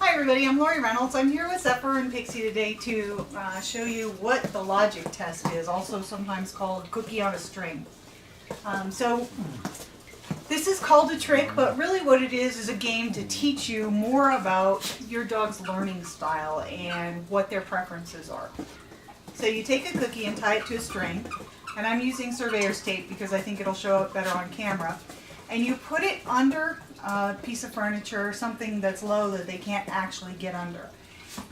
Hi everybody, I'm Lorrie Reynolds. I'm here with Zephyr and Pixie today to show you what the logic test is, also sometimes called cookie on a string. So this is called a trick, but really what it is a game to teach you more about your dog's learning style and what their preferences are. So you take a cookie and tie it to a string, and I'm using surveyor's tape because I think it'll show up better on camera. And you put it under a piece of furniture, something that's low that they can't actually get under.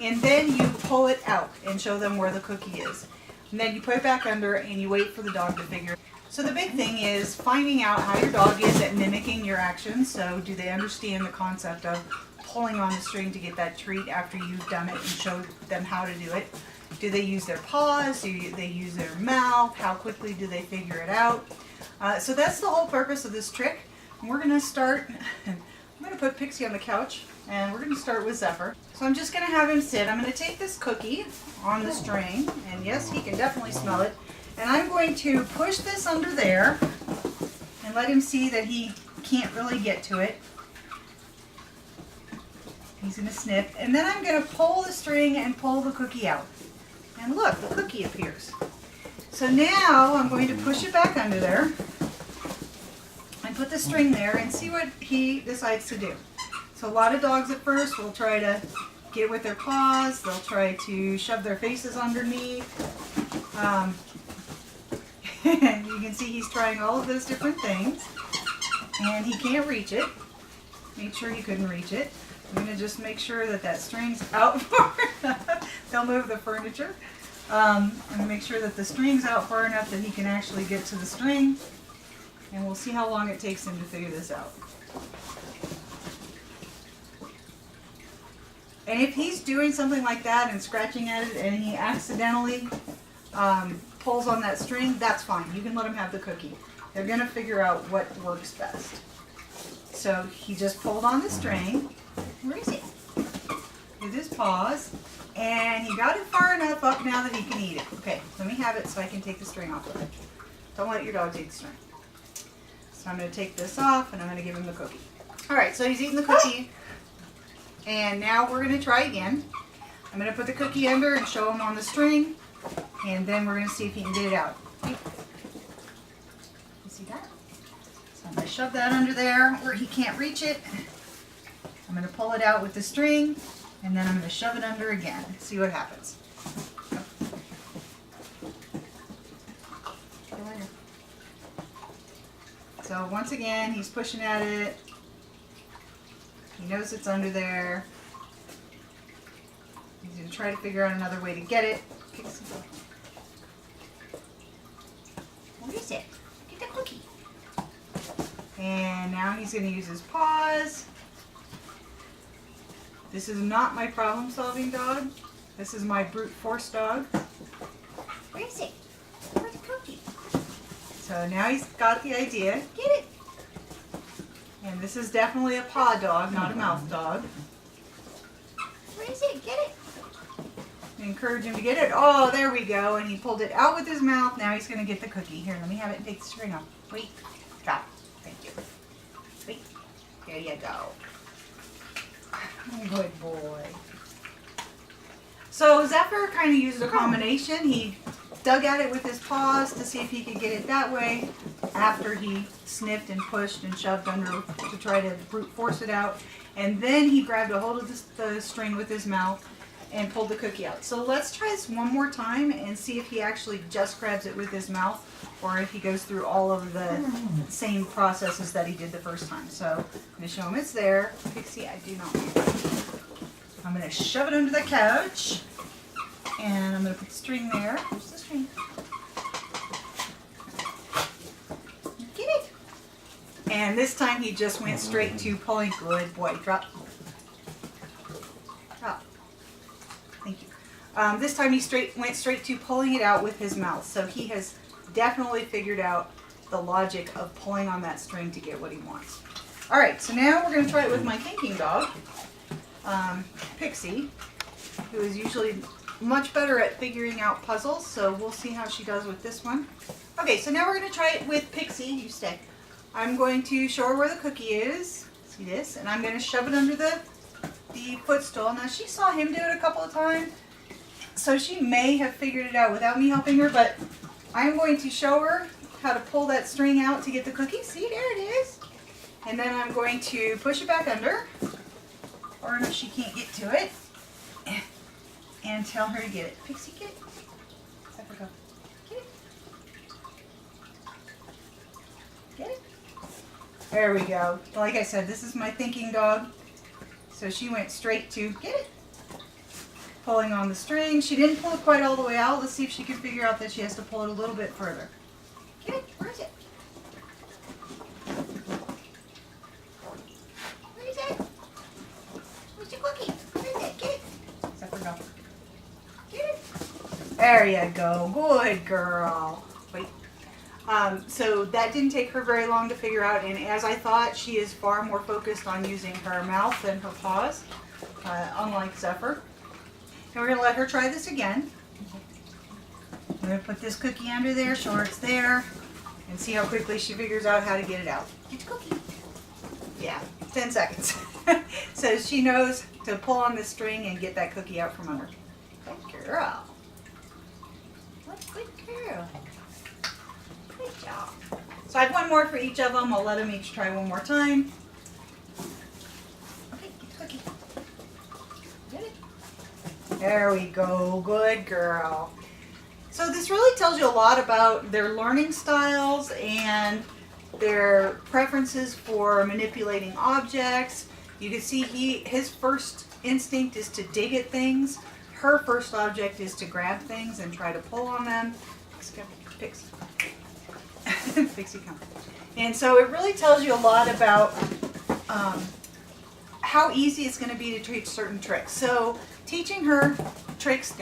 And then you pull it out and show them where the cookie is. And then you put it back under and you wait for the dog to figure it out. So the big thing is finding out how your dog is at mimicking your actions. So do they understand the concept of pulling on the string to get that treat after you've done it and showed them how to do it? Do they use their paws? Do they use their mouth? How quickly do they figure it out? So that's the whole purpose of this trick. And we're going to start, I'm going to put Pixie on the couch and we're going to start with Zephyr. So I'm just going to have him sit. I'm going to take this cookie on the string, and yes, he can definitely smell it. And I'm going to push this under there and let him see that he can't really get to it. He's going to sniff. And then I'm going to pull the string and pull the cookie out. And look, the cookie appears. So now I'm going to push it back under there and put the string there and see what he decides to do. So a lot of dogs at first will try to get with their paws. They'll try to shove their faces underneath. You can see he's trying all of those different things. And he can't reach it. Make sure he couldn't reach it. I'm going to just make sure that that string's out far enough. They'll move the furniture. I'm going to make sure that the string's out far enough that he can actually get to the string. And we'll see how long it takes him to figure this out. And if he's doing something like that and scratching at it and he accidentally pulls on that string, that's fine. You can let him have the cookie. They're going to figure out what works best. So he just pulled on the string. Where is it? With his paws. And he got it far enough up now that he can eat it. Okay, let me have it so I can take the string off of it. Don't let your dog eat the string. So I'm going to take this off and I'm going to give him the cookie. Alright, so he's eating the cookie. And now we're going to try again. I'm going to put the cookie under and show him on the string. And then we're going to see if he can get it out. You see that? So I'm going to shove that under there where he can't reach it. I'm going to pull it out with the string. And then I'm going to shove it under again. See what happens. So once again, he's pushing at it. He knows it's under there. He's going to try to figure out another way to get it. What is it? Get the cookie. And now he's going to use his paws. This is not my problem-solving dog. This is my brute force dog. Where is it? Where's the cookie? So now he's got the idea. Get it! And this is definitely a paw dog, not a mouth dog. Where is it? Get it! Encourage him to get it. Oh, there we go. And he pulled it out with his mouth. Now he's going to get the cookie. Here, let me have it and take the string off. Wait. Stop. Thank you. Wait. There you go. Good boy. So Zephyr kind of used a combination. He dug at it with his paws to see if he could get it that way after he sniffed and pushed and shoved under to try to brute force it out. And then he grabbed a hold of the string with his mouth and pulled the cookie out. So let's try this one more time and see if he actually just grabs it with his mouth or if he goes through all of the same processes that he did the first time. So I'm going to show him it's there. Pixie, I do not want it. I'm going to shove it under the couch and I'm going to put the string there. Where's the string? Get it! And this time he just went straight to pulling. Good boy. Drop. Drop. Thank you. This time he went straight to pulling it out with his mouth. So he has definitely figured out the logic of pulling on that string to get what he wants. Alright, so now we're going to try it with my thinking dog, Pixie, who is usually much better at figuring out puzzles, so we'll see how she does with this one. Okay, so now we're going to try it with Pixie. You stay. I'm going to show her where the cookie is. See this? And I'm going to shove it under the the footstool. Now she saw him do it a couple of times, so she may have figured it out without me helping her, but I'm going to show her how to pull that string out to get the cookie. See, there it is. And then I'm going to push it back under, or if she can't get to it, and tell her to get it. Pixie, get it. Zephyr, go. Get it. Get it. There we go. Like I said, this is my thinking dog. So she went straight to get it. Pulling on the string. She didn't pull it quite all the way out. Let's see if she can figure out that she has to pull it a little bit further. Get it. Where is it? Where is it? Where's your cookie? Where is it? Get it. Zephyr, go. Get it. There you go. Good girl. Wait. So that didn't take her very long to figure out, and as I thought, she is far more focused on using her mouth than her paws, unlike Zephyr. And we're going to let her try this again. I'm going to put this cookie under there, show her it's there, and see how quickly she figures out how to get it out. Get your cookie. Yeah, 10 seconds. So she knows to pull on the string and get that cookie out from under. Good girl. What a good girl. Good job. So I have one more for each of them. I'll let them each try one more time. Okay, get the cookie. Get it. There we go. Good girl. So this really tells you a lot about their learning styles and their preferences for manipulating objects. You can see his first instinct is to dig at things. Her first object is to grab things and try to pull on them. Pixie. Pixie, come. And so it really tells you a lot about how easy it's going to be to teach certain tricks. So teaching her tricks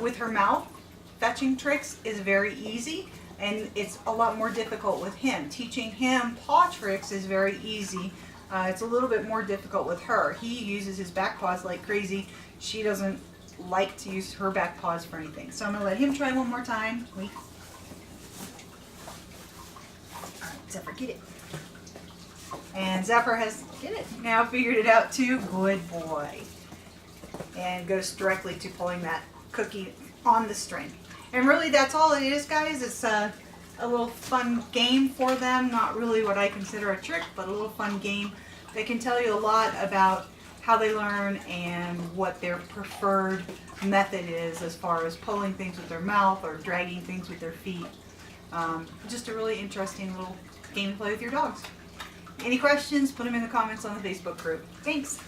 with her mouth, fetching tricks is very easy, and it's a lot more difficult with him. Teaching him paw tricks is very easy. It's a little bit more difficult with her. He uses his back paws like crazy. She doesn't like to use her back paws for anything. So I'm going to let him try one more time. Wait. All right, Zephyr, get it. And Zephyr has, get it, now figured it out too. Good boy. And goes directly to pulling that cookie on the string. And really that's all it is, guys. It's a little fun game for them. Not really what I consider a trick, but a little fun game that can tell you a lot about how they learn and what their preferred method is as far as pulling things with their mouth or dragging things with their feet. Just a really interesting little game to play with your dogs. Any questions, put them in the comments on the Facebook group. Thanks.